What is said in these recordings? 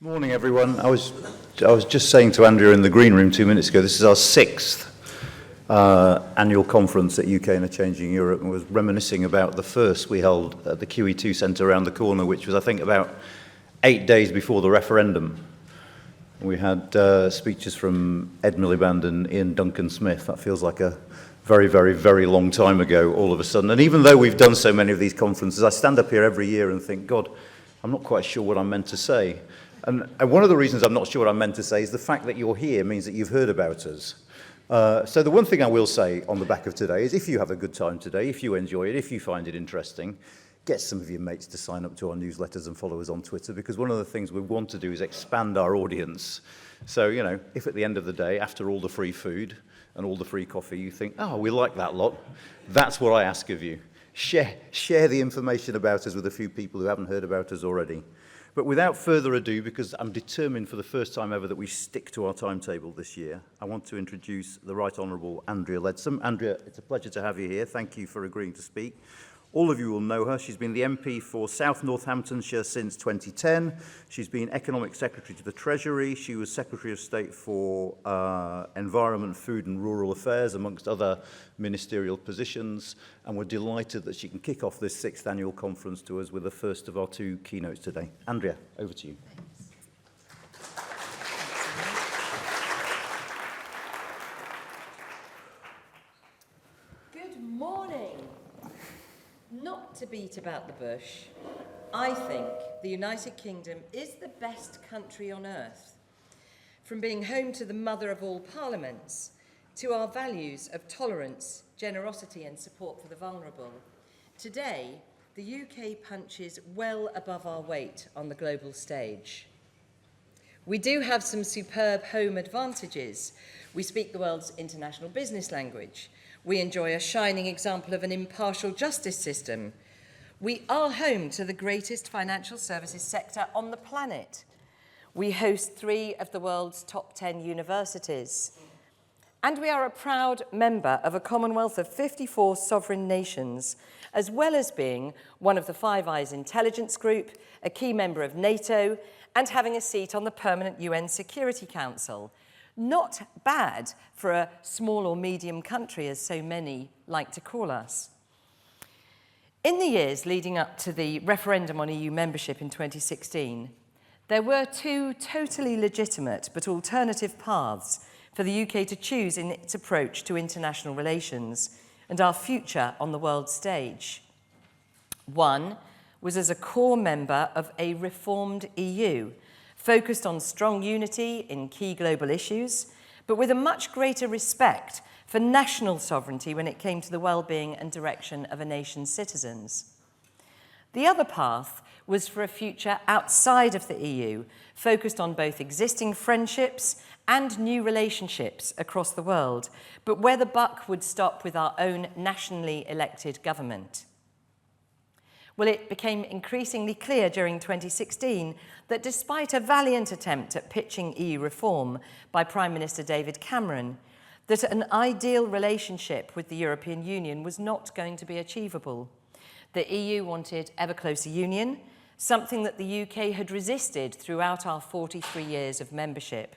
Morning, everyone. I was just saying to Andrea in the green room 2 minutes ago, this is our sixth annual conference at UK in a Changing Europe, and was reminiscing about the first we held at the QE2 Centre around the corner, which was, I think, about 8 days before the referendum. We had speeches from Ed Miliband and Ian Duncan Smith. That feels like a very, very, very long time ago all of a sudden. And even though we've done so many of these conferences, I stand up here every year and think, God, I'm not quite sure what I'm meant to say. And one of the reasons I'm not sure what I'm meant to say is the fact that you're here means that you've heard about us. So the one thing I will say on the back of today is if you have a good time today, if you enjoy it, if you find it interesting, get some of your mates to sign up to our newsletters and follow us on Twitter, because one of the things we want to do is expand our audience. So, you know, if at the end of the day, after all the free food and all the free coffee, you think, oh, we like that lot, that's what I ask of you. Share the information about us with a few people who haven't heard about us already. But without further ado, because I'm determined for the first time ever that we stick to our timetable this year, I want to introduce the Right Honourable Andrea Leadsom. Andrea, it's a pleasure to have you here. Thank you for agreeing to speak. All of you will know her. She's been the MP for South Northamptonshire since 2010. She's been Economic Secretary to the Treasury. She was Secretary of State for Environment, Food and Rural Affairs, amongst other ministerial positions. And we're delighted that she can kick off this sixth annual conference to us with the first of our two keynotes today. Andrea, over to you. Good morning. Not to beat about the bush, I think the United Kingdom is the best country on earth. From being home to the mother of all parliaments, to our values of tolerance, generosity and support for the vulnerable, today the UK punches well above our weight on the global stage. We do have some superb home advantages. We speak the world's international business language. We enjoy a shining example of an impartial justice system. We are home to the greatest financial services sector on the planet. We host 3 of the world's top 10 universities. And we are a proud member of a Commonwealth of 54 sovereign nations, as well as being one of the Five Eyes intelligence group, a key member of NATO, and having a seat on the permanent UN Security Council. Not bad for a small or medium country, as so many like to call us. In the years leading up to the referendum on EU membership in 2016, there were 2 totally legitimate but alternative paths for the UK to choose in its approach to international relations and our future on the world stage. One was as a core member of a reformed EU, focused on strong unity in key global issues, but with a much greater respect for national sovereignty when it came to the well-being and direction of a nation's citizens. The other path was for a future outside of the EU, focused on both existing friendships and new relationships across the world, but where the buck would stop with our own nationally elected government. Well, it became increasingly clear during 2016 that despite a valiant attempt at pitching EU reform by Prime Minister David Cameron, that an ideal relationship with the European Union was not going to be achievable. The EU wanted ever closer union, something that the UK had resisted throughout our 43 years of membership.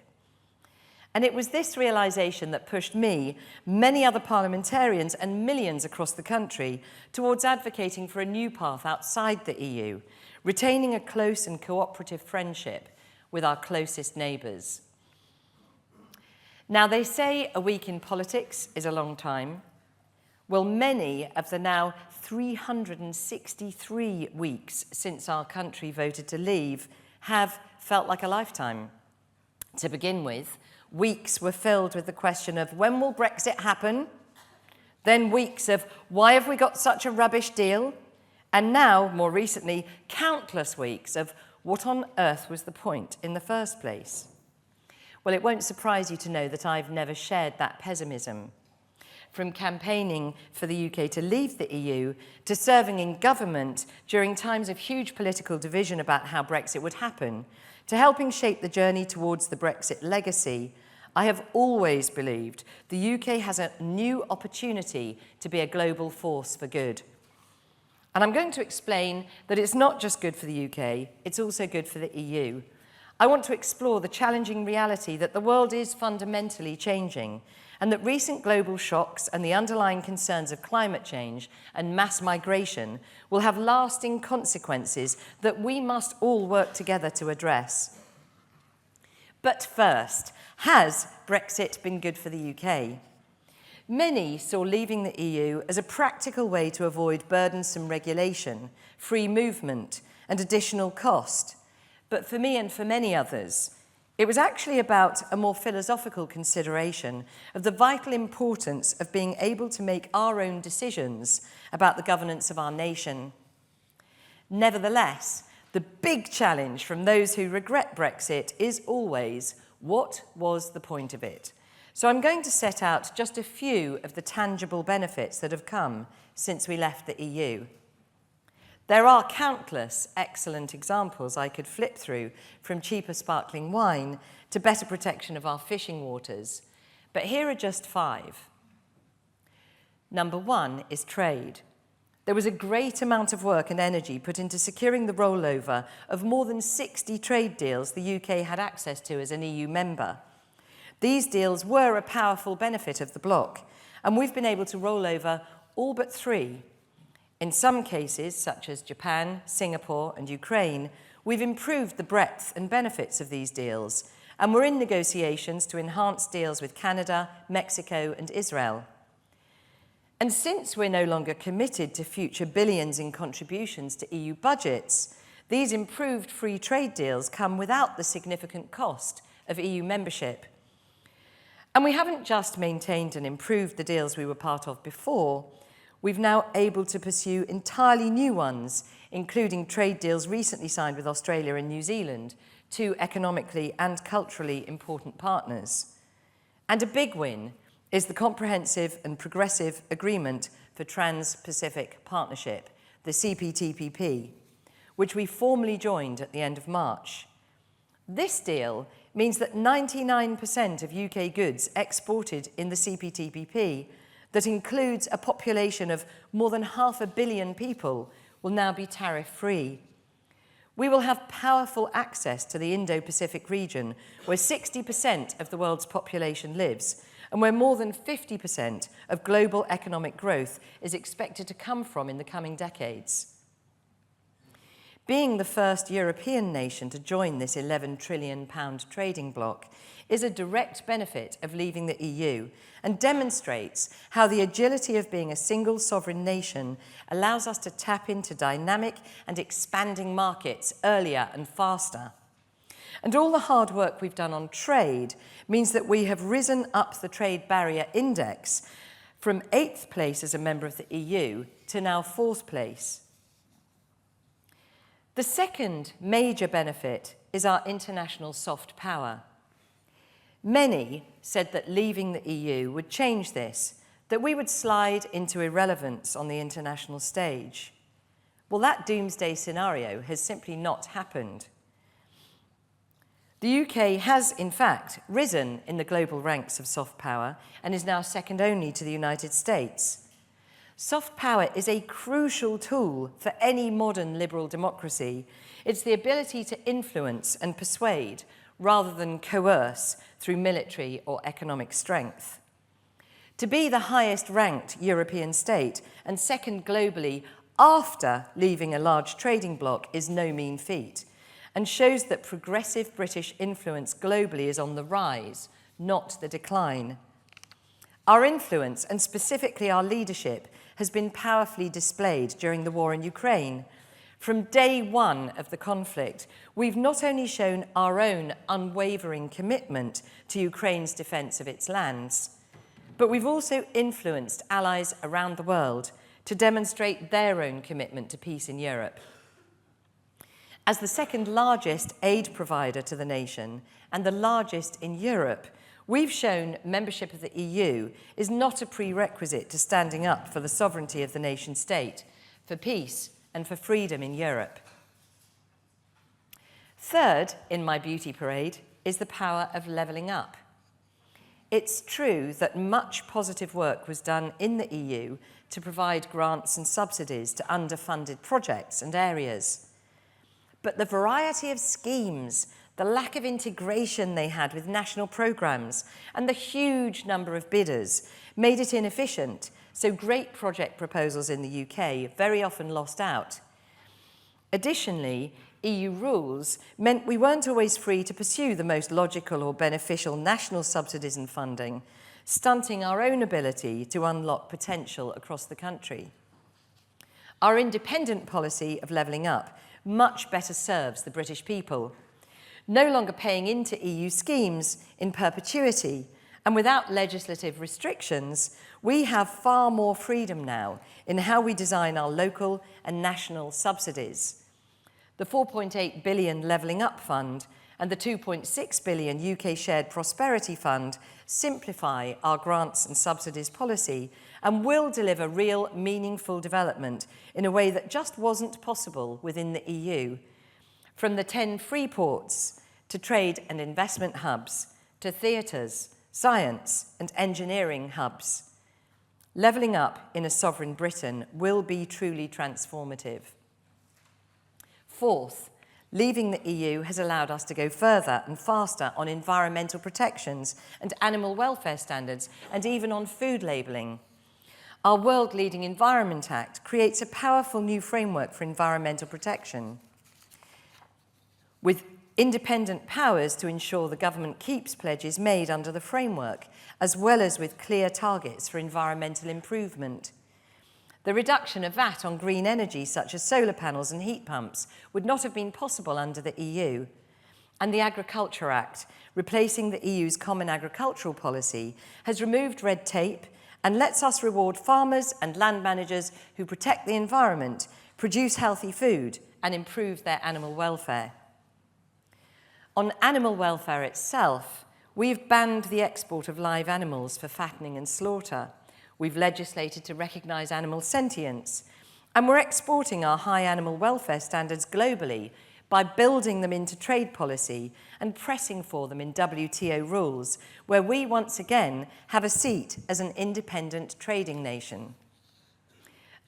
And it was this realisation that pushed me, many other parliamentarians and millions across the country towards advocating for a new path outside the EU, retaining a close and cooperative friendship with our closest neighbours. Now, they say a week in politics is a long time. Well, many of the now 363 weeks since our country voted to leave have felt like a lifetime. To begin with, weeks were filled with the question of when will Brexit happen? Then weeks of why have we got such a rubbish deal? And now, more recently, countless weeks of what on earth was the point in the first place? Well, it won't surprise you to know that I've never shared that pessimism. From campaigning for the UK to leave the EU, to serving in government during times of huge political division about how Brexit would happen, to helping shape the journey towards the Brexit legacy, I have always believed the UK has a new opportunity to be a global force for good. And I'm going to explain that it's not just good for the UK, it's also good for the EU. I want to explore the challenging reality that the world is fundamentally changing, and that recent global shocks and the underlying concerns of climate change and mass migration will have lasting consequences that we must all work together to address. But first, has Brexit been good for the UK? Many saw leaving the EU as a practical way to avoid burdensome regulation, free movement, and additional cost. But for me and for many others, it was actually about a more philosophical consideration of the vital importance of being able to make our own decisions about the governance of our nation. Nevertheless, the big challenge from those who regret Brexit is always, what was the point of it? So I'm going to set out just a few of the tangible benefits that have come since we left the EU. There are countless excellent examples I could flip through, from cheaper sparkling wine to better protection of our fishing waters, but here are just 5. Number 1 is trade. There was a great amount of work and energy put into securing the rollover of more than 60 trade deals the UK had access to as an EU member. These deals were a powerful benefit of the bloc, and we've been able to roll over all but 3. In some cases, such as Japan, Singapore, and Ukraine, we've improved the breadth and benefits of these deals, and we're in negotiations to enhance deals with Canada, Mexico, and Israel. And since we're no longer committed to future billions in contributions to EU budgets, these improved free trade deals come without the significant cost of EU membership. And we haven't just maintained and improved the deals we were part of before, we've now able to pursue entirely new ones, including trade deals recently signed with Australia and New Zealand, 2 economically and culturally important partners. And a big win is the Comprehensive and Progressive Agreement for Trans-Pacific Partnership, the CPTPP, which we formally joined at the end of March. This deal means that 99% of UK goods exported in the CPTPP, that includes a population of more than 500 million people, will now be tariff-free. We will have powerful access to the Indo-Pacific region, where 60% of the world's population lives, and where more than 50% of global economic growth is expected to come from in the coming decades. Being the first European nation to join this £11 trillion trading bloc is a direct benefit of leaving the EU and demonstrates how the agility of being a single sovereign nation allows us to tap into dynamic and expanding markets earlier and faster. And all the hard work we've done on trade means that we have risen up the trade barrier index from 8th place as a member of the EU to now 4th place. The second major benefit is our international soft power. Many said that leaving the EU would change this, that we would slide into irrelevance on the international stage. Well, that doomsday scenario has simply not happened. The UK has, in fact, risen in the global ranks of soft power and is now second only to the United States. Soft power is a crucial tool for any modern liberal democracy. It's the ability to influence and persuade rather than coerce through military or economic strength. To be the highest ranked European state and second globally after leaving a large trading bloc is no mean feat, and shows that progressive British influence globally is on the rise, not the decline. Our influence, and specifically our leadership, has been powerfully displayed during the war in Ukraine. From day one of the conflict, we've not only shown our own unwavering commitment to Ukraine's defence of its lands, but we've also influenced allies around the world to demonstrate their own commitment to peace in Europe. As the second largest aid provider to the nation and the largest in Europe, we've shown membership of the EU is not a prerequisite to standing up for the sovereignty of the nation state, for peace and for freedom in Europe. Third in my beauty parade is the power of levelling up. It's true that much positive work was done in the EU to provide grants and subsidies to underfunded projects and areas. But the variety of schemes the lack of integration they had with national programmes, and the huge number of bidders made it inefficient, so great project proposals in the UK very often lost out. Additionally, EU rules meant we weren't always free to pursue the most logical or beneficial national subsidies and funding, stunting our own ability to unlock potential across the country. Our independent policy of levelling up much better serves the British people, no longer paying into EU schemes in perpetuity, and without legislative restrictions, we have far more freedom now in how we design our local and national subsidies. The 4.8 billion Levelling Up Fund and the 2.6 billion UK Shared Prosperity Fund simplify our grants and subsidies policy and will deliver real, meaningful development in a way that just wasn't possible within the EU. From the 10 free ports to trade and investment hubs, to theatres, science and engineering hubs. Levelling up in a sovereign Britain will be truly transformative. Fourth, leaving the EU has allowed us to go further and faster on environmental protections and animal welfare standards, and even on food labelling. Our world-leading Environment Act creates a powerful new framework for environmental protection, with independent powers to ensure the government keeps pledges made under the framework, as well as with clear targets for environmental improvement. The reduction of VAT on green energy, such as solar panels and heat pumps, would not have been possible under the EU. And the Agriculture Act, replacing the EU's common agricultural policy, has removed red tape and lets us reward farmers and land managers who protect the environment, produce healthy food, and improve their animal welfare. On animal welfare itself, we've banned the export of live animals for fattening and slaughter. We've legislated to recognise animal sentience, and we're exporting our high animal welfare standards globally by building them into trade policy and pressing for them in WTO rules, where we once again have a seat as an independent trading nation.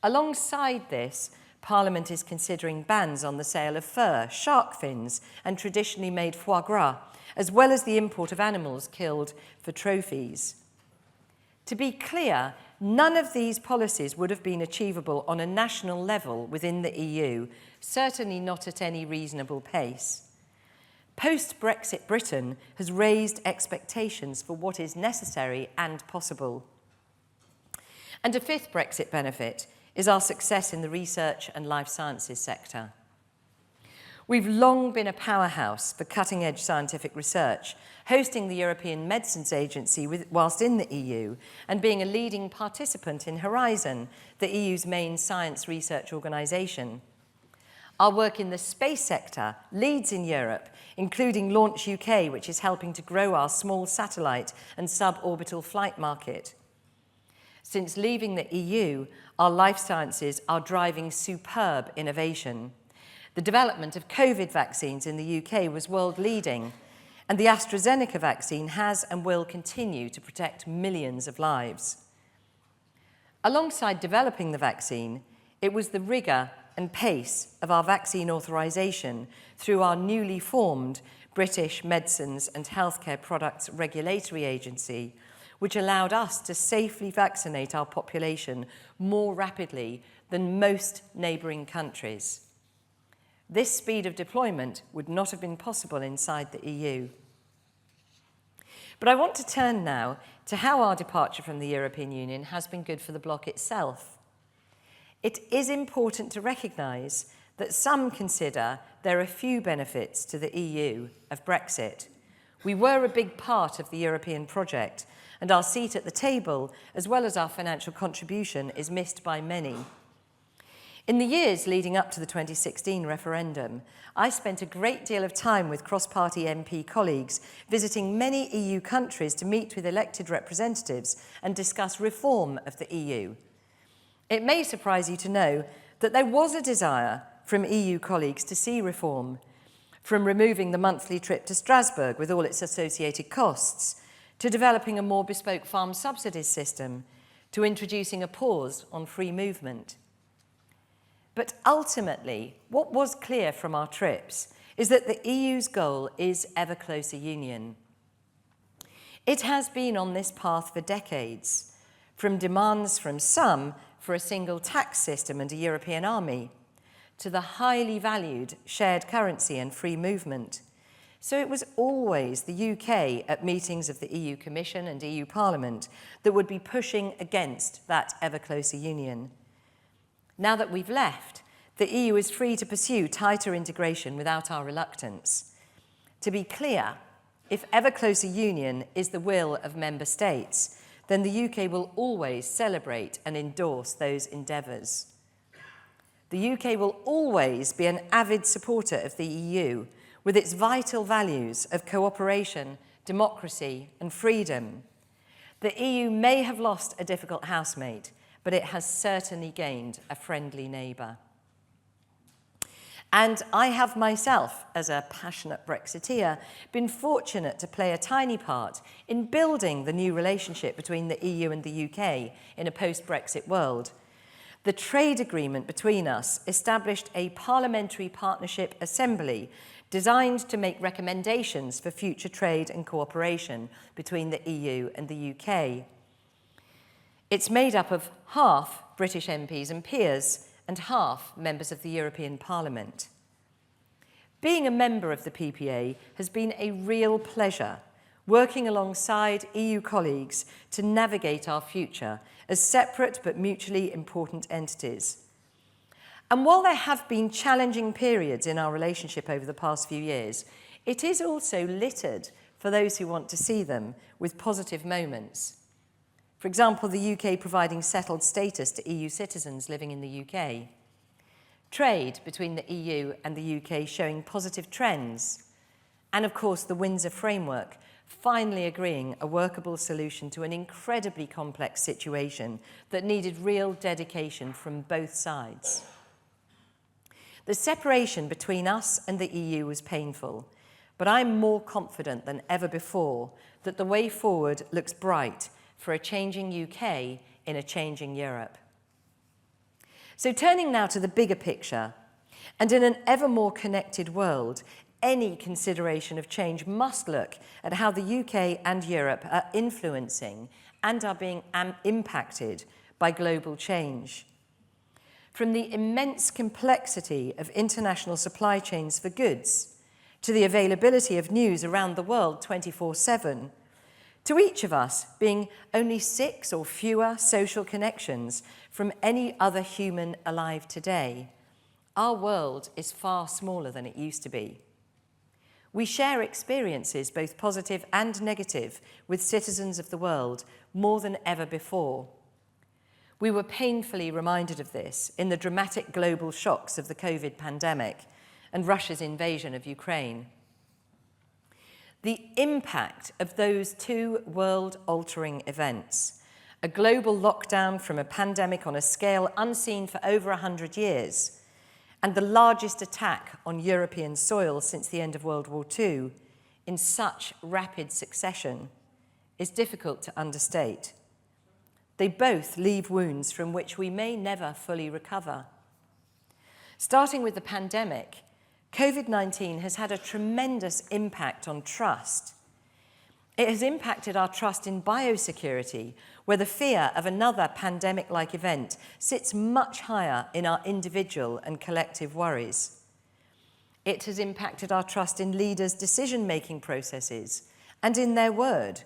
Alongside this, Parliament is considering bans on the sale of fur, shark fins, and traditionally made foie gras, as well as the import of animals killed for trophies. To be clear, none of these policies would have been achievable on a national level within the EU, certainly not at any reasonable pace. Post-Brexit Britain has raised expectations for what is necessary and possible. And a fifth Brexit benefit is our success in the research and life sciences sector. We've long been a powerhouse for cutting-edge scientific research, hosting the European Medicines Agency whilst in the EU, and being a leading participant in Horizon, the EU's main science research organisation. Our work in the space sector leads in Europe, including Launch UK, which is helping to grow our small satellite and suborbital flight market. Since leaving the EU, our life sciences are driving superb innovation. The development of COVID vaccines in the UK was world-leading, and the AstraZeneca vaccine has and will continue to protect millions of lives. Alongside developing the vaccine, it was the rigour and pace of our vaccine authorisation through our newly formed British Medicines and Healthcare Products Regulatory Agency, which allowed us to safely vaccinate our population more rapidly than most neighbouring countries. This speed of deployment would not have been possible inside the EU. But I want to turn now to how our departure from the European Union has been good for the bloc itself. It is important to recognise that some consider there are few benefits to the EU of Brexit. We were a big part of the European project, and our seat at the table, as well as our financial contribution, is missed by many. In the years leading up to the 2016 referendum, I spent a great deal of time with cross-party MP colleagues, visiting many EU countries to meet with elected representatives and discuss reform of the EU. It may surprise you to know that there was a desire from EU colleagues to see reform, from removing the monthly trip to Strasbourg with all its associated costs, to developing a more bespoke farm subsidies system, to introducing a pause on free movement. But ultimately, what was clear from our trips is that the EU's goal is ever closer union. It has been on this path for decades, from demands from some for a single tax system and a European army, to the highly valued shared currency and free movement. So it was always the UK at meetings of the EU Commission and EU Parliament that would be pushing against that ever closer union. Now that we've left, the EU is free to pursue tighter integration without our reluctance. To be clear, if ever closer union is the will of member states, then the UK will always celebrate and endorse those endeavours. The UK will always be an avid supporter of the EU, with its vital values of cooperation, democracy and freedom. The EU may have lost a difficult housemate, but it has certainly gained a friendly neighbour. And I have myself, as a passionate Brexiteer, been fortunate to play a tiny part in building the new relationship between the EU and the UK in a post-Brexit world. The trade agreement between us established a parliamentary partnership assembly designed to make recommendations for future trade and cooperation between the EU and the UK. It's made up of half British MPs and peers and half members of the European Parliament. Being a member of the PPA has been a real pleasure, working alongside EU colleagues to navigate our future as separate but mutually important entities. And while there have been challenging periods in our relationship over the past few years, it is also littered, for those who want to see them, with positive moments. For example, the UK providing settled status to EU citizens living in the UK. Trade between the EU and the UK showing positive trends. And of course, the Windsor Framework finally agreeing a workable solution to an incredibly complex situation that needed real dedication from both sides. The separation between us and the EU was painful, but I'm more confident than ever before that the way forward looks bright for a changing UK in a changing Europe. So turning now to the bigger picture, and in an ever more connected world, any consideration of change must look at how the UK and Europe are influencing and are being impacted by global change. From the immense complexity of international supply chains for goods, to the availability of news around the world 24/7, to each of us being only 6 or fewer social connections from any other human alive today, our world is far smaller than it used to be. We share experiences, both positive and negative, with citizens of the world more than ever before. We were painfully reminded of this in the dramatic global shocks of the COVID pandemic and Russia's invasion of Ukraine. The impact of those two world-altering events, a global lockdown from a pandemic on a scale unseen for over 100 years, and the largest attack on European soil since the end of World War II, in such rapid succession, is difficult to understate. They both leave wounds from which we may never fully recover. Starting with the pandemic, COVID-19 has had a tremendous impact on trust. It has impacted our trust in biosecurity, where the fear of another pandemic-like event sits much higher in our individual and collective worries. It has impacted our trust in leaders' decision-making processes and in their word.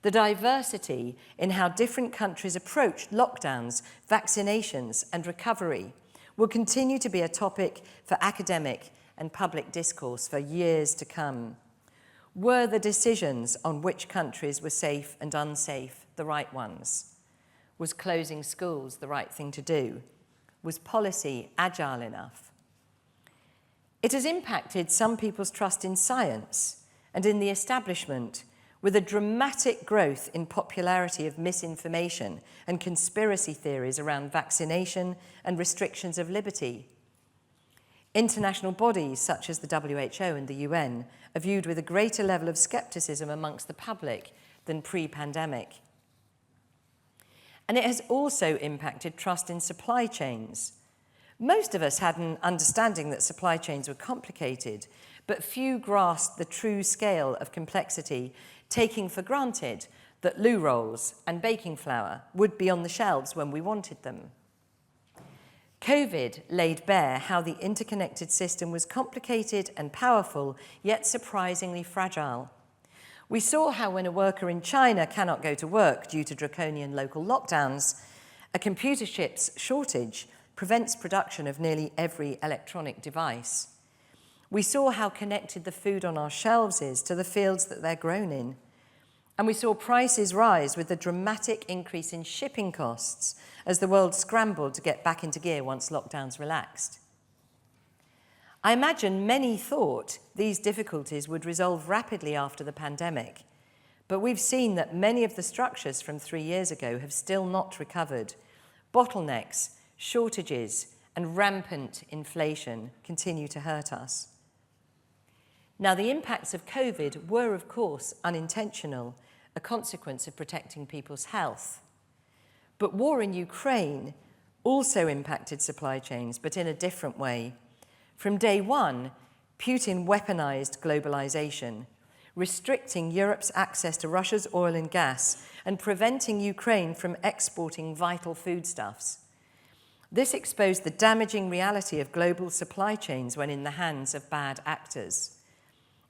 The diversity in how different countries approach lockdowns, vaccinations, and recovery will continue to be a topic for academic and public discourse for years to come. Were the decisions on which countries were safe and unsafe the right ones? Was closing schools the right thing to do? Was policy agile enough? It has impacted some people's trust in science and in the establishment, with a dramatic growth in popularity of misinformation and conspiracy theories around vaccination and restrictions of liberty. International bodies such as the WHO and the UN are viewed with a greater level of skepticism amongst the public than pre-pandemic. And it has also impacted trust in supply chains. Most of us had an understanding that supply chains were complicated, but few grasped the true scale of complexity, taking for granted that loo rolls and baking flour would be on the shelves when we wanted them. COVID laid bare how the interconnected system was complicated and powerful, yet surprisingly fragile. We saw how when a worker in China cannot go to work due to draconian local lockdowns, a computer chip's shortage prevents production of nearly every electronic device. We saw how connected the food on our shelves is to the fields that they're grown in. And we saw prices rise with the dramatic increase in shipping costs as the world scrambled to get back into gear once lockdowns relaxed. I imagine many thought these difficulties would resolve rapidly after the pandemic, but we've seen that many of the structures from 3 years ago have still not recovered. Bottlenecks, shortages, and rampant inflation continue to hurt us. Now, the impacts of COVID were, of course, unintentional, a consequence of protecting people's health. But war in Ukraine also impacted supply chains, but in a different way. From day one, Putin weaponized globalization, restricting Europe's access to Russia's oil and gas and preventing Ukraine from exporting vital foodstuffs. This exposed the damaging reality of global supply chains when in the hands of bad actors.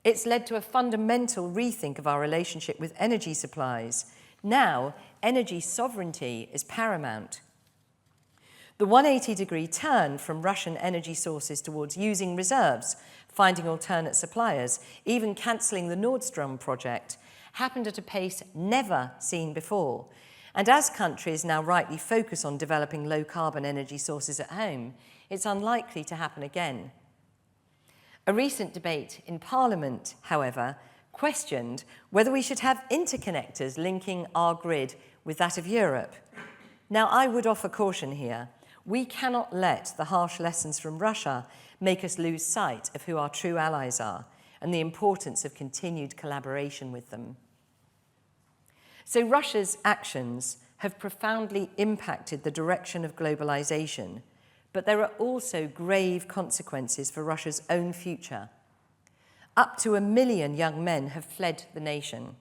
It's led to a fundamental rethink of our relationship with energy supplies. Now, energy sovereignty is paramount. The 180-degree turn from Russian energy sources towards using reserves, finding alternate suppliers, even cancelling the Nord Stream project, happened at a pace never seen before. And as countries now rightly focus on developing low-carbon energy sources at home, it's unlikely to happen again. A recent debate in Parliament, however, questioned whether we should have interconnectors linking our grid with that of Europe. Now, I would offer caution here. We cannot let the harsh lessons from Russia make us lose sight of who our true allies are and the importance of continued collaboration with them. So Russia's actions have profoundly impacted the direction of globalization, but there are also grave consequences for Russia's own future. Up to 1 million young men have fled the nation,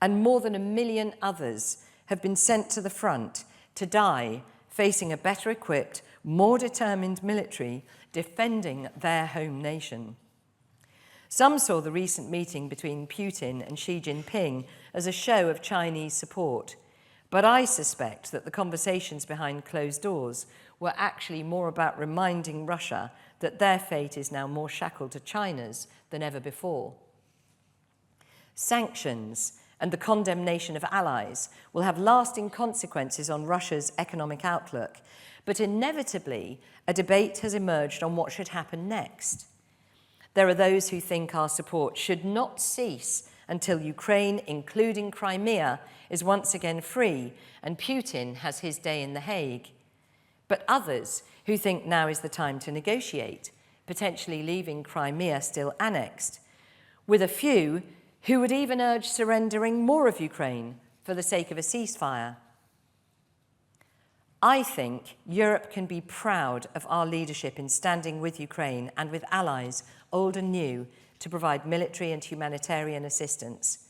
and more than 1 million others have been sent to the front to die, facing a better equipped, more determined military defending their home nation. Some saw the recent meeting between Putin and Xi Jinping as a show of Chinese support, but I suspect that the conversations behind closed doors were actually more about reminding Russia that their fate is now more shackled to China's than ever before. Sanctions and the condemnation of allies will have lasting consequences on Russia's economic outlook, but inevitably a debate has emerged on what should happen next. There are those who think our support should not cease until Ukraine, including Crimea, is once again free and Putin has his day in The Hague. But others who think now is the time to negotiate, potentially leaving Crimea still annexed, with a few who would even urge surrendering more of Ukraine for the sake of a ceasefire. I think Europe can be proud of our leadership in standing with Ukraine and with allies, old and new, to provide military and humanitarian assistance.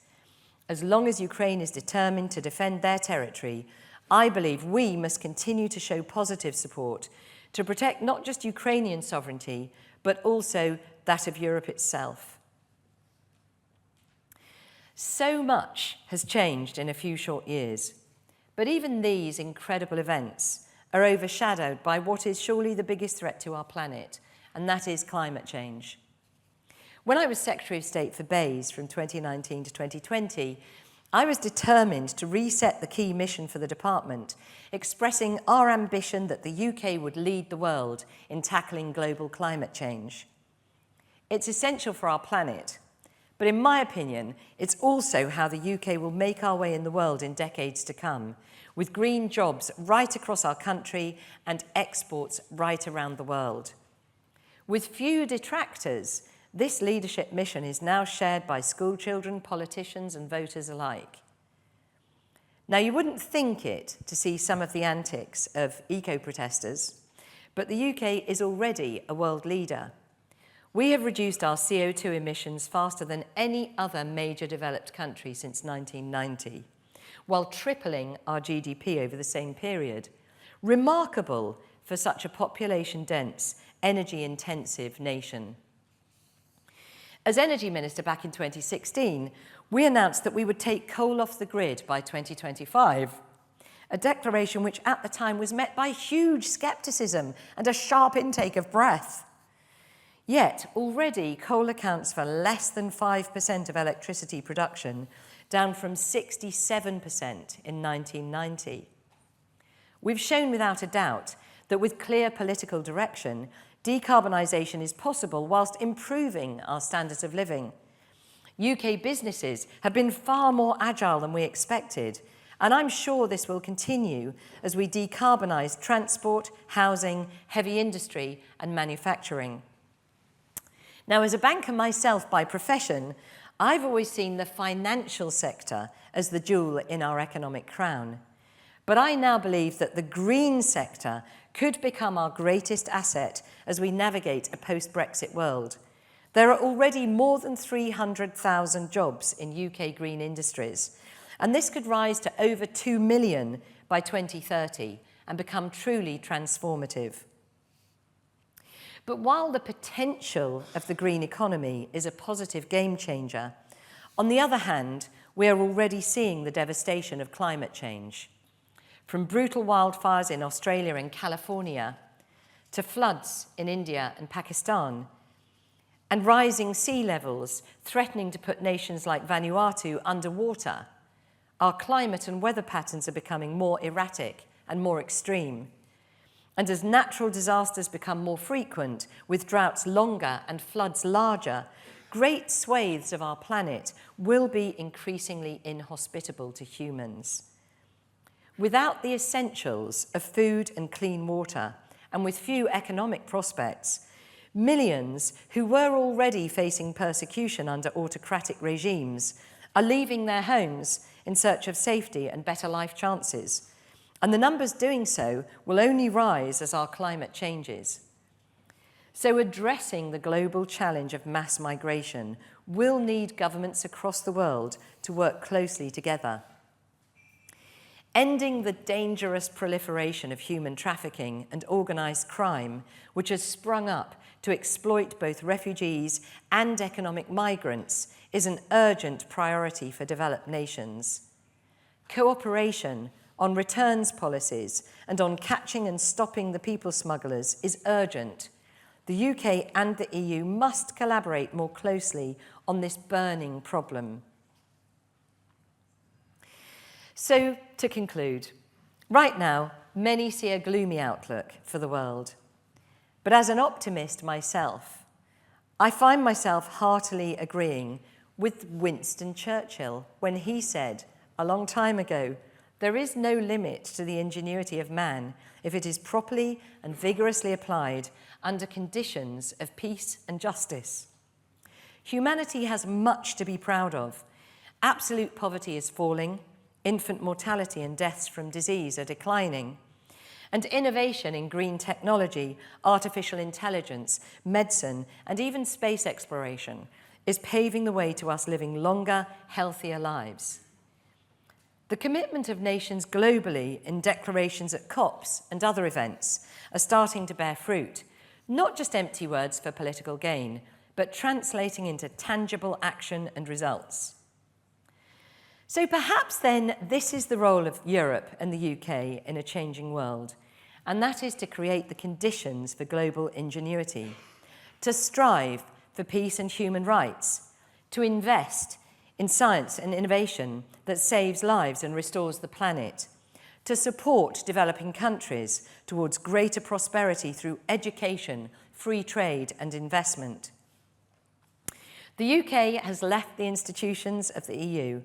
As long as Ukraine is determined to defend their territory, I believe we must continue to show positive support to protect not just Ukrainian sovereignty, but also that of Europe itself. So much has changed in a few short years, but even these incredible events are overshadowed by what is surely the biggest threat to our planet, and that is climate change. When I was Secretary of State for BEIS from 2019 to 2020, I was determined to reset the key mission for the department, expressing our ambition that the UK would lead the world in tackling global climate change. It's essential for our planet, but in my opinion, it's also how the UK will make our way in the world in decades to come, with green jobs right across our country and exports right around the world. With few detractors, this leadership mission is now shared by school children, politicians, and voters alike. Now, you wouldn't think it to see some of the antics of eco-protesters, but the UK is already a world leader. We have reduced our CO2 emissions faster than any other major developed country since 1990, while tripling our GDP over the same period. Remarkable for such a population-dense, energy-intensive nation. As Energy Minister back in 2016, we announced that we would take coal off the grid by 2025, a declaration which at the time was met by huge scepticism and a sharp intake of breath. Yet, already, coal accounts for less than 5% of electricity production, down from 67% in 1990. We've shown without a doubt that with clear political direction, decarbonisation is possible whilst improving our standards of living. UK businesses have been far more agile than we expected, and I'm sure this will continue as we decarbonise transport, housing, heavy industry and manufacturing. Now, as a banker myself by profession, I've always seen the financial sector as the jewel in our economic crown. But I now believe that the green sector could become our greatest asset as we navigate a post-Brexit world. There are already more than 300,000 jobs in UK green industries, and this could rise to over 2 million by 2030 and become truly transformative. But while the potential of the green economy is a positive game changer, on the other hand, we are already seeing the devastation of climate change. From brutal wildfires in Australia and California, to floods in India and Pakistan, and rising sea levels threatening to put nations like Vanuatu underwater, our climate and weather patterns are becoming more erratic and more extreme. And as natural disasters become more frequent, with droughts longer and floods larger, great swathes of our planet will be increasingly inhospitable to humans. Without the essentials of food and clean water, and with few economic prospects, millions who were already facing persecution under autocratic regimes are leaving their homes in search of safety and better life chances. And the numbers doing so will only rise as our climate changes. So addressing the global challenge of mass migration will need governments across the world to work closely together. Ending the dangerous proliferation of human trafficking and organised crime, which has sprung up to exploit both refugees and economic migrants, is an urgent priority for developed nations. Cooperation on returns policies and on catching and stopping the people smugglers is urgent. The UK and the EU must collaborate more closely on this burning problem. So, to conclude, right now, many see a gloomy outlook for the world. But as an optimist myself, I find myself heartily agreeing with Winston Churchill when he said, a long time ago, there is no limit to the ingenuity of man if it is properly and vigorously applied under conditions of peace and justice. Humanity has much to be proud of. Absolute poverty is falling, infant mortality and deaths from disease are declining, and innovation in green technology, artificial intelligence, medicine, and even space exploration is paving the way to us living longer, healthier lives. The commitment of nations globally in declarations at COPs and other events are starting to bear fruit, not just empty words for political gain, but translating into tangible action and results. So perhaps then this is the role of Europe and the UK in a changing world, and that is to create the conditions for global ingenuity, to strive for peace and human rights, to invest in science and innovation that saves lives and restores the planet, to support developing countries towards greater prosperity through education, free trade and investment. The UK has left the institutions of the EU,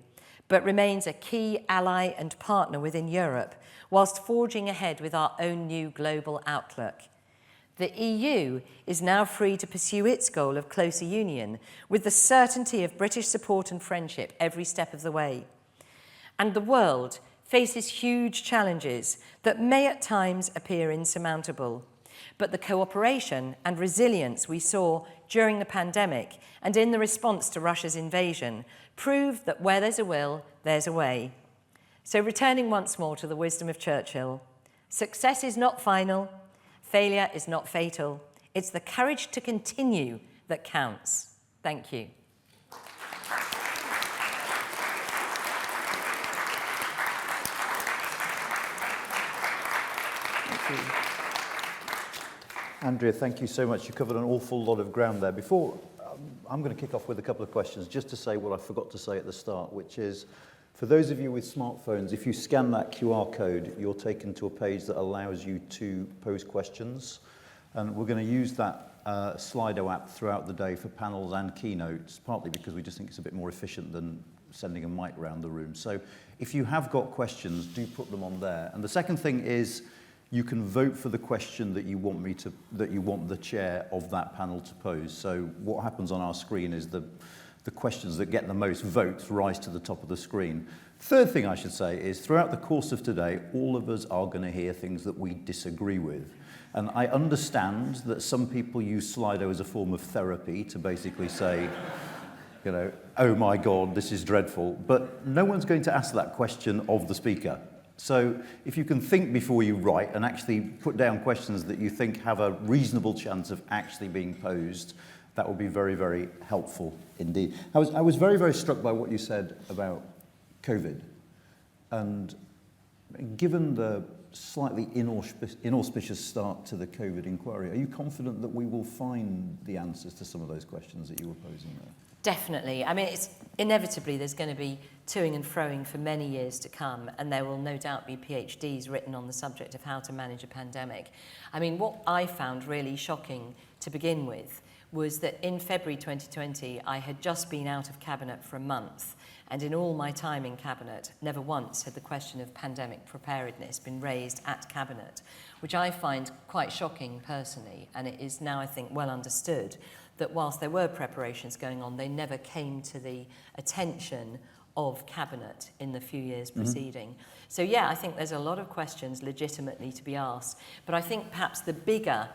but remains a key ally and partner within Europe, whilst forging ahead with our own new global outlook. The EU is now free to pursue its goal of closer union with the certainty of British support and friendship every step of the way. And the world faces huge challenges that may at times appear insurmountable. but the cooperation and resilience we saw during the pandemic and in the response to Russia's invasion proved that where there's a will, there's a way. So returning once more to the wisdom of Churchill, success is not final, failure is not fatal. It's the courage to continue that counts. Thank you. Andrea, thank you so much. You covered an awful lot of ground there. Before, I'm going to kick off with a couple of questions, just to say what I forgot to say at the start, which is, for those of you with smartphones, if you scan that QR code, you're taken to a page that allows you to pose questions. And we're going to use that Slido app throughout the day for panels and keynotes, partly because we just think it's a bit more efficient than sending a mic around the room. So if you have got questions, do put them on there. And the second thing is, you can vote for the question that you want the chair of that panel to pose. So what happens on our screen is the questions that get the most votes rise to the top of the screen. Third thing I should say is, throughout the course of today, all of us are going to hear things that we disagree with. And I understand that some people use Slido as a form of therapy to basically say, you know, oh my God, this is dreadful. But no one's going to ask that question of the speaker. So if you can think before you write and actually put down questions that you think have a reasonable chance of actually being posed, that would be very, very helpful indeed. I was very, very struck by what you said about COVID. And given the slightly inauspicious start to the COVID inquiry, are you confident that we will find the answers to some of those questions that you were posing there? Definitely. I mean, it's inevitably there's going to be toing and froing for many years to come, and there will no doubt be PhDs written on the subject of how to manage a pandemic. I mean, what I found really shocking to begin with was that in February 2020, I had just been out of Cabinet for a month, and in all my time in Cabinet, never once had the question of pandemic preparedness been raised at Cabinet, which I find quite shocking personally, and it is now, I think, well understood that whilst there were preparations going on, they never came to the attention of Cabinet in the few years preceding. So yeah, I think there's a lot of questions legitimately to be asked, but I think perhaps the bigger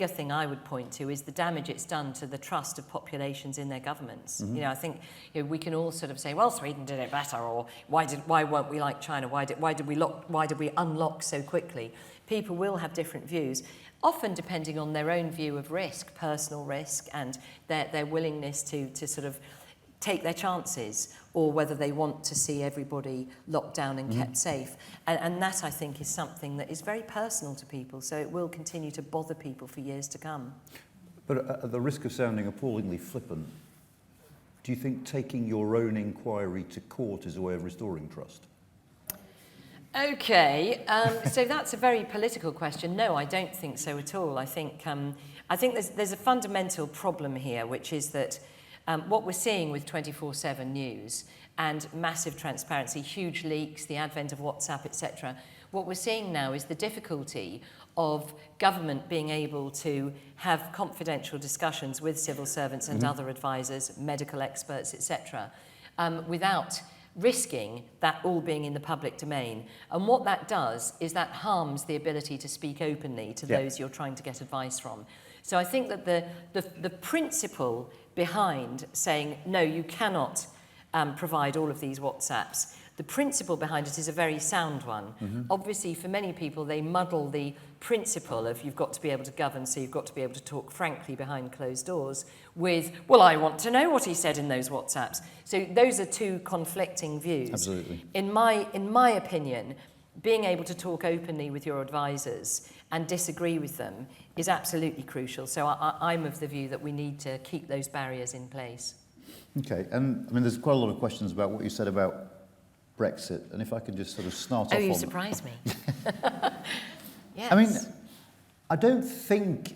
thing I would point to is the damage it's done to the trust of populations in their governments. You know, I think we can all sort of say, well, Sweden did it better, or why weren't we like China? Why did we unlock so quickly? People will have different views, often depending on their own view of risk, personal risk, and their willingness to sort of take their chances, or whether they want to see everybody locked down and kept safe. And that, I think, is something that is very personal to people, so it will continue to bother people for years to come. But at the risk of sounding appallingly flippant, do you think taking your own inquiry to court is a way of restoring trust? Okay, so that's a very political question. No, I don't think so at all. I think there's a fundamental problem here, which is that what we're seeing with 24/7 news and massive transparency, huge leaks, the advent of WhatsApp, etc., what we're seeing now is the difficulty of government being able to have confidential discussions with civil servants and other advisors, medical experts, etc., without risking that all being in the public domain. And what that does is that harms the ability to speak openly to those you're trying to get advice from. So I think that the principle behind saying, no, you cannot provide all of these WhatsApps, the principle behind it is a very sound one. Obviously, for many people, they muddle the principle of you've got to be able to govern, so you've got to be able to talk frankly behind closed doors with, well, I want to know what he said in those WhatsApps. So those are two conflicting views. Absolutely. In my opinion, being able to talk openly with your advisors and disagree with them is absolutely crucial. So I'm of the view that we need to keep those barriers in place. Okay, and I mean, there's quite a lot of questions about what you said about Brexit, and if I could just sort of start off on... Oh, you surprised me. Yes. I mean, I don't think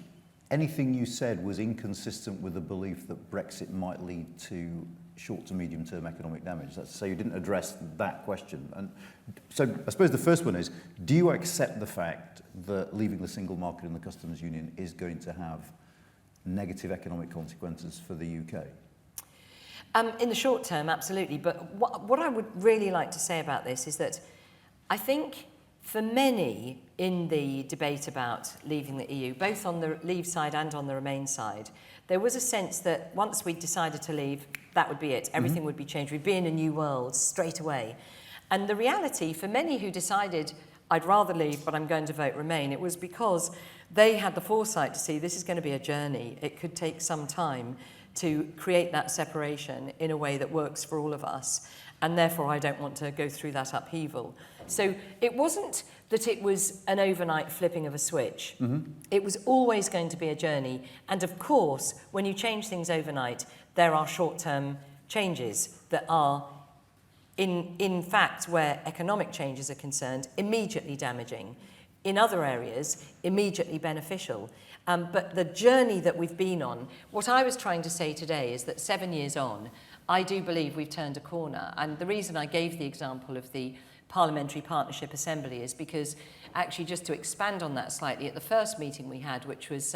anything you said was inconsistent with the belief that Brexit might lead to short to medium term economic damage. That's to say you didn't address that question. And so I suppose the first one is, do you accept the fact that leaving the single market in the customs union is going to have negative economic consequences for the UK? In the short term, absolutely. But what I would really like to say about this is that I think For many in the debate about leaving the EU, both on the leave side and on the remain side, there was a sense that once we decided to leave, that would be it. Everything would be changed. We'd be in a new world straight away. And the reality for many who decided, I'd rather leave, but I'm going to vote remain, it was because they had the foresight to see this is going to be a journey. It could take some time to create that separation in a way that works for all of us. And therefore, I don't want to go through that upheaval. So it wasn't that it was an overnight flipping of a switch. It was always going to be a journey. And of course, when you change things overnight, there are short-term changes that are, in fact, where economic changes are concerned, immediately damaging. In other areas, immediately beneficial. But the journey that we've been on, what I was trying to say today is that 7 years on, I do believe we've turned a corner. And the reason I gave the example of the Parliamentary Partnership Assembly is because, actually, just to expand on that slightly, at the first meeting we had, which was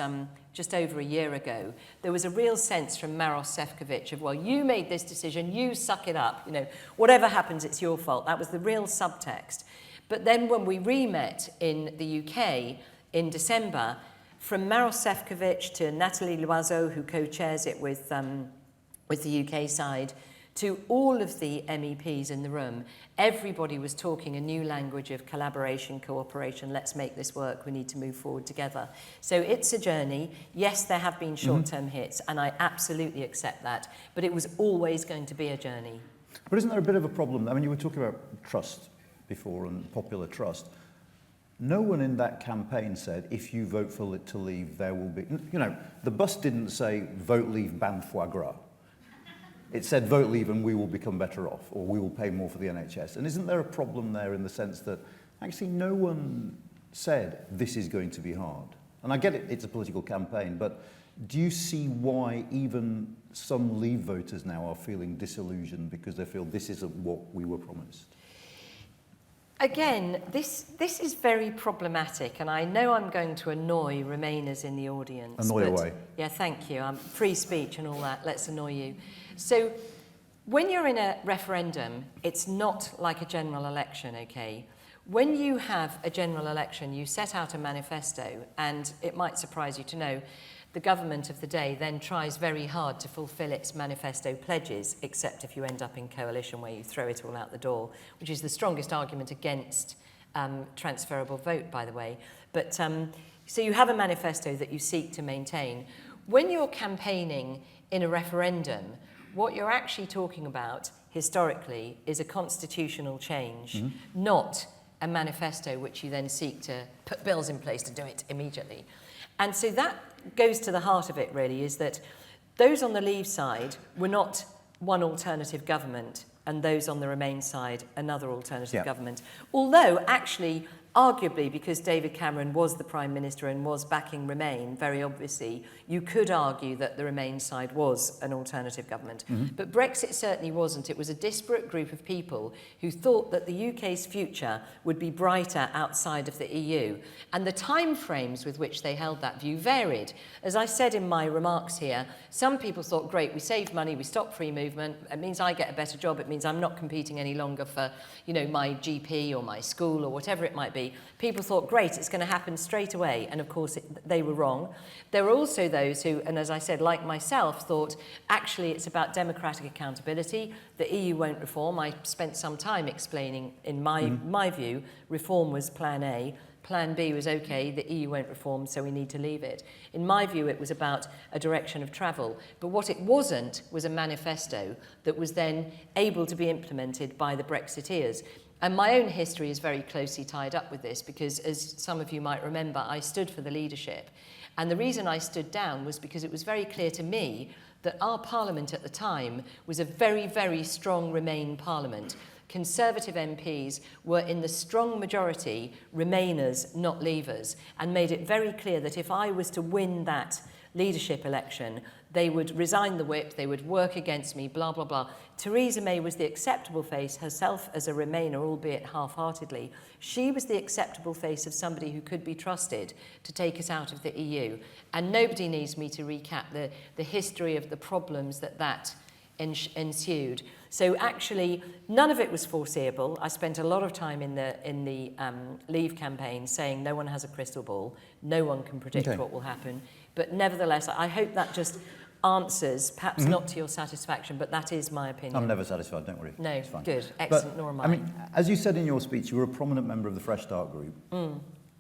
just over a year ago, there was a real sense from Maros Sefcovic of, well, you made this decision, you suck it up, you know, whatever happens, it's your fault. That was the real subtext. But then when we re-met in the UK in December, from Maros Sefcovic to Nathalie Loiseau, who co-chairs it with the UK side, to all of the MEPs in the room, everybody was talking a new language of collaboration, cooperation, let's make this work, we need to move forward together. So it's a journey. Yes, there have been short-term hits, and I absolutely accept that, but it was always going to be a journey. But isn't there a bit of a problem? I mean, you were talking about trust before and popular trust. No one in that campaign said, if you vote for it to leave, there will be... You know, the bus didn't say, vote leave, ban foie gras. It said, vote leave and we will become better off, or we will pay more for the NHS. And isn't there a problem there in the sense that actually no one said, this is going to be hard? And I get it, it's a political campaign, but do you see why even some Leave voters now are feeling disillusioned because they feel this isn't what we were promised? Again, this is very problematic, and I know I'm going to annoy Remainers in the audience. Annoy away. Yeah, thank you. Free speech and all that. Let's annoy you. So, when you're in a referendum, it's not like a general election, okay? When you have a general election, you set out a manifesto, and it might surprise you to know the government of the day then tries very hard to fulfil its manifesto pledges, except if you end up in coalition where you throw it all out the door, which is the strongest argument against transferable vote, by the way. But so you have a manifesto that you seek to maintain. When you're campaigning in a referendum, what you're actually talking about, historically, is a constitutional change, not a manifesto which you then seek to put bills in place to do it immediately. And so that goes to the heart of it, really, is that those on the Leave side were not one alternative government, and those on the Remain side, another alternative government. Although, actually, arguably, because David Cameron was the Prime Minister and was backing Remain, very obviously, you could argue that the Remain side was an alternative government. But Brexit certainly wasn't. It was a disparate group of people who thought that the UK's future would be brighter outside of the EU. And the time frames with which they held that view varied. As I said in my remarks here, some people thought, great, we save money, we stop free movement, it means I get a better job, it means I'm not competing any longer for, you know, my GP or my school or whatever it might be. People thought, great, it's going to happen straight away. And of course, they were wrong. There were also those who, and as I said, like myself, thought, actually, it's about democratic accountability. The EU won't reform. I spent some time explaining, in my view, reform was plan A. Plan B was, okay, the EU won't reform, so we need to leave it. In my view, it was about a direction of travel. But what it wasn't was a manifesto that was then able to be implemented by the Brexiteers. And my own history is very closely tied up with this because, as some of you might remember, I stood for the leadership. And the reason I stood down was because it was very clear to me that our parliament at the time was a very, very strong Remain parliament. Conservative MPs were in the strong majority Remainers, not Leavers, and made it very clear that if I was to win that leadership election, they would resign the whip, they would work against me, blah, blah, blah. Theresa May was the acceptable face, herself as a Remainer, albeit half-heartedly. She was the acceptable face of somebody who could be trusted to take us out of the EU. And nobody needs me to recap the history of the problems that ensued. So actually, none of it was foreseeable. I spent a lot of time in the Leave campaign saying no one has a crystal ball, no one can predict what will happen. But nevertheless, I hope that just answers, perhaps not to your satisfaction, but that is my opinion. I'm never satisfied, don't worry. No, it's fine. good, excellent, nor am I. As you said in your speech, you were a prominent member of the Fresh Start group.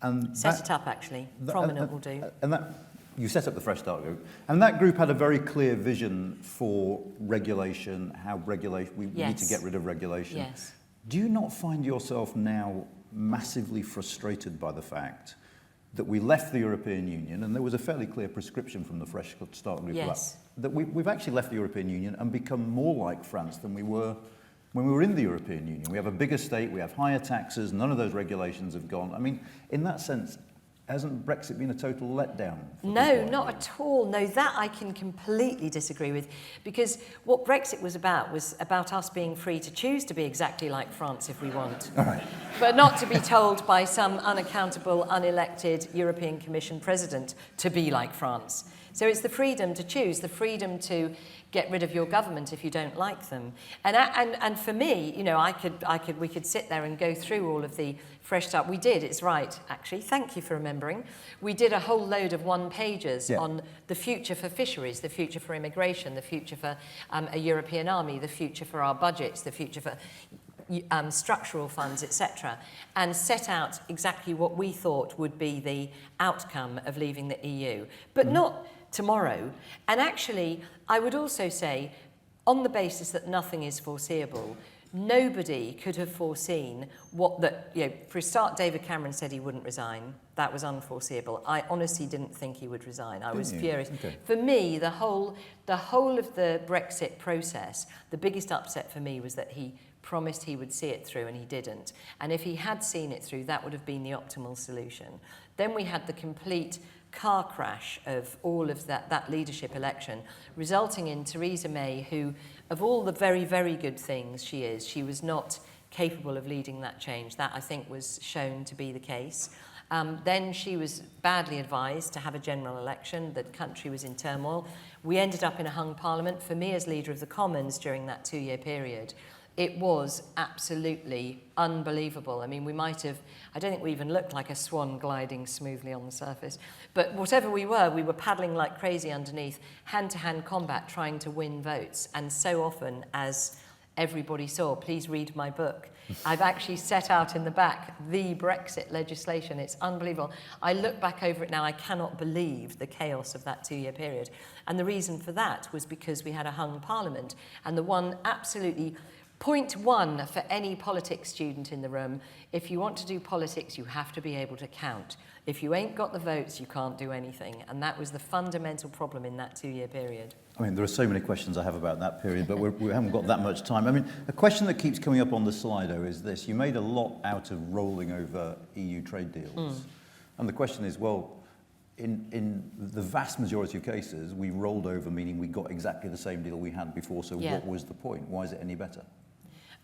And Set it up, actually. Prominent will do. And that, you set up the Fresh Start group, and that group had a very clear vision for regulation, how we need to get rid of regulation. Yes. Do you not find yourself now massively frustrated by the fact that we left the European Union, and there was a fairly clear prescription from the Fresh Start group that we've actually left the European Union and become more like France than we were when we were in the European Union? We have a bigger state, we have higher taxes, none of those regulations have gone. I mean, in that sense, hasn't Brexit been a total letdown? No, not at all. No, that I can completely disagree with, because what Brexit was about us being free to choose to be exactly like France if we want. All right. But not to be told by some unaccountable, unelected European Commission president to be like France. So it's the freedom to choose, the freedom to get rid of your government if you don't like them. And for me, you know, we could sit there and go through all of the Fresh Start. We did, it's right, actually. Thank you for remembering. We did a whole load of one-pagers on the future for fisheries, the future for immigration, the future for a European army, the future for our budgets, the future for structural funds, etc., and set out exactly what we thought would be the outcome of leaving the EU, but not tomorrow. And actually, I would also say, on the basis that nothing is foreseeable, nobody could have foreseen for a start, David Cameron said he wouldn't resign. That was unforeseeable. I honestly didn't think he would resign. I was furious. Okay. For me, the whole of the Brexit process, the biggest upset for me was that he promised he would see it through and he didn't. And if he had seen it through, that would have been the optimal solution. Then we had the complete car crash of all of that leadership election, resulting in Theresa May, who, of all the very, very good things she was not capable of leading that change. That, I think, was shown to be the case. Then she was badly advised to have a general election. The country was in turmoil. We ended up in a hung parliament. For me, as leader of the Commons during that 2-year period, it was absolutely unbelievable. I mean, I don't think we even looked like a swan gliding smoothly on the surface. But whatever we were paddling like crazy underneath, hand-to-hand combat, trying to win votes. And so often, as everybody saw, please read my book, I've actually set out in the back the Brexit legislation. It's unbelievable. I look back over it now, I cannot believe the chaos of that 2-year period. And the reason for that was because we had a hung parliament. And the one absolutely point one for any politics student in the room: if you want to do politics, you have to be able to count. If you ain't got the votes, you can't do anything. And that was the fundamental problem in that 2-year period. I mean, there are so many questions I have about that period, but we haven't got that much time. I mean, a question that keeps coming up on the Slido is this. You made a lot out of rolling over EU trade deals. And the question is, well, in the vast majority of cases, we rolled over, meaning we got exactly the same deal we had before. So what was the point? Why is it any better?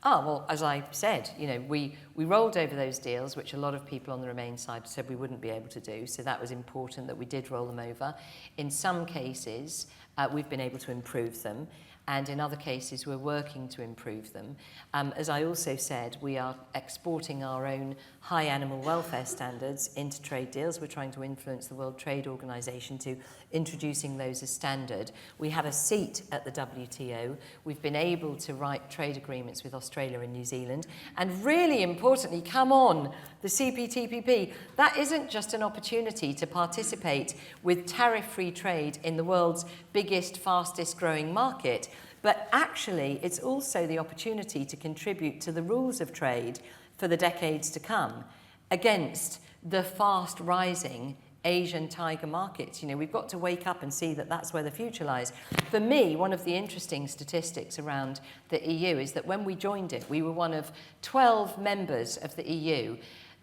Well, as I said, you know, we rolled over those deals, which a lot of people on the Remain side said we wouldn't be able to do. So that was important that we did roll them over. In some cases, we've been able to improve them. And in other cases, we're working to improve them. As I also said, we are exporting our own high animal welfare standards into trade deals. We're trying to influence the World Trade Organization to introducing those as standard. We have a seat at the WTO. We've been able to write trade agreements with Australia and New Zealand. And really importantly, come on, the CPTPP, that isn't just an opportunity to participate with tariff-free trade in the world's biggest, fastest growing market, but actually it's also the opportunity to contribute to the rules of trade for the decades to come against the fast rising Asian tiger markets. You know, we've got to wake up and see that that's where the future lies. For me, one of the interesting statistics around the EU is that when we joined it, we were one of 12 members of the EU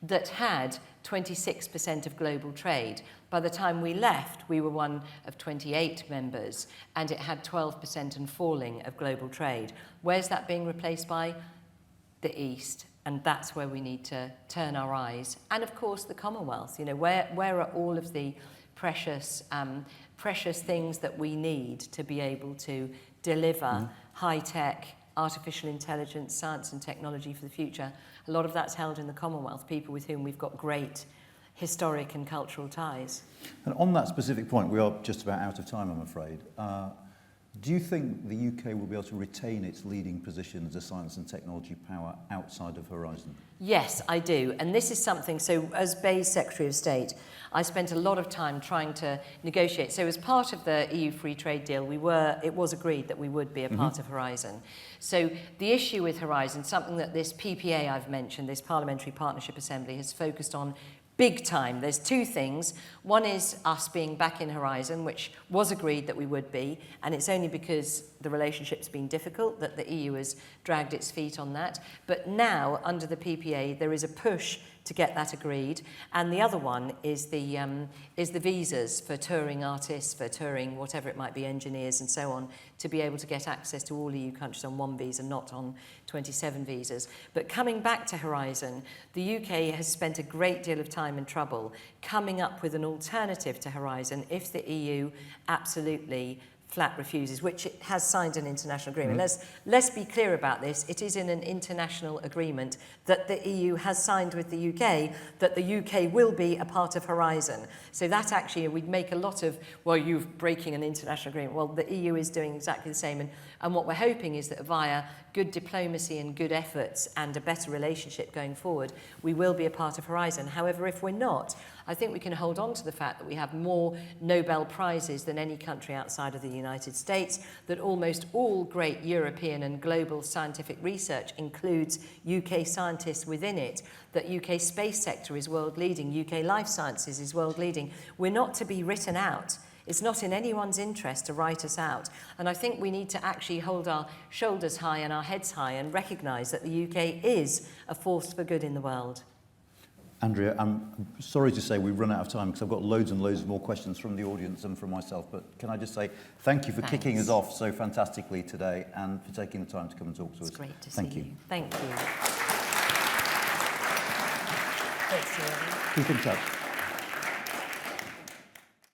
that had 26% of global trade. By the time we left, we were one of 28 members, and it had 12% and falling of global trade. Where's that being replaced by? The East. And that's where we need to turn our eyes. And of course, the Commonwealth. You know, where are all of the precious things that we need to be able to deliver high-tech, artificial intelligence, science and technology for the future. A lot of that's held in the Commonwealth, people with whom we've got great historic and cultural ties. And on that specific point, we are just about out of time, I'm afraid. Do you think the UK will be able to retain its leading position as a science and technology power outside of Horizon? Yes, I do. And this is something, so as BEI's Secretary of State, I spent a lot of time trying to negotiate. So as part of the EU free trade deal, it was agreed that we would be a part of Horizon. So the issue with Horizon, something that this PPA I've mentioned, this Parliamentary Partnership Assembly, has focused on big time. There's two things. One is us being back in Horizon, which was agreed that we would be, and it's only because the relationship's been difficult that the EU has dragged its feet on that. But now, under the PPA, there is a push to get that agreed. And the other one is the visas for touring artists, for touring whatever it might be, engineers and so on, to be able to get access to all EU countries on one visa, not on 27 visas. But coming back to Horizon, the UK has spent a great deal of time and trouble coming up with an alternative to Horizon if the EU absolutely flat refuses, which it has signed an international agreement. Let's be clear about this. It is in an international agreement that the EU has signed with the UK that the UK will be a part of Horizon. So that actually, we'd make a lot of, well, you're breaking an international agreement. Well, the EU is doing exactly the same. And what we're hoping is that via good diplomacy and good efforts and a better relationship going forward, we will be a part of Horizon. However, if we're not, I think we can hold on to the fact that we have more Nobel Prizes than any country outside of the United States, that almost all great European and global scientific research includes UK scientists within it, that UK space sector is world leading, UK life sciences is world leading. We're not to be written out. It's not in anyone's interest to write us out. And I think we need to actually hold our shoulders high and our heads high and recognise that the UK is a force for good in the world. Andrea, I'm sorry to say we've run out of time because I've got loads and loads more questions from the audience and from myself, but can I just say thank you for kicking us off so fantastically today and for taking the time to come and talk to us. It's great to see you. Thank you. Keep in touch.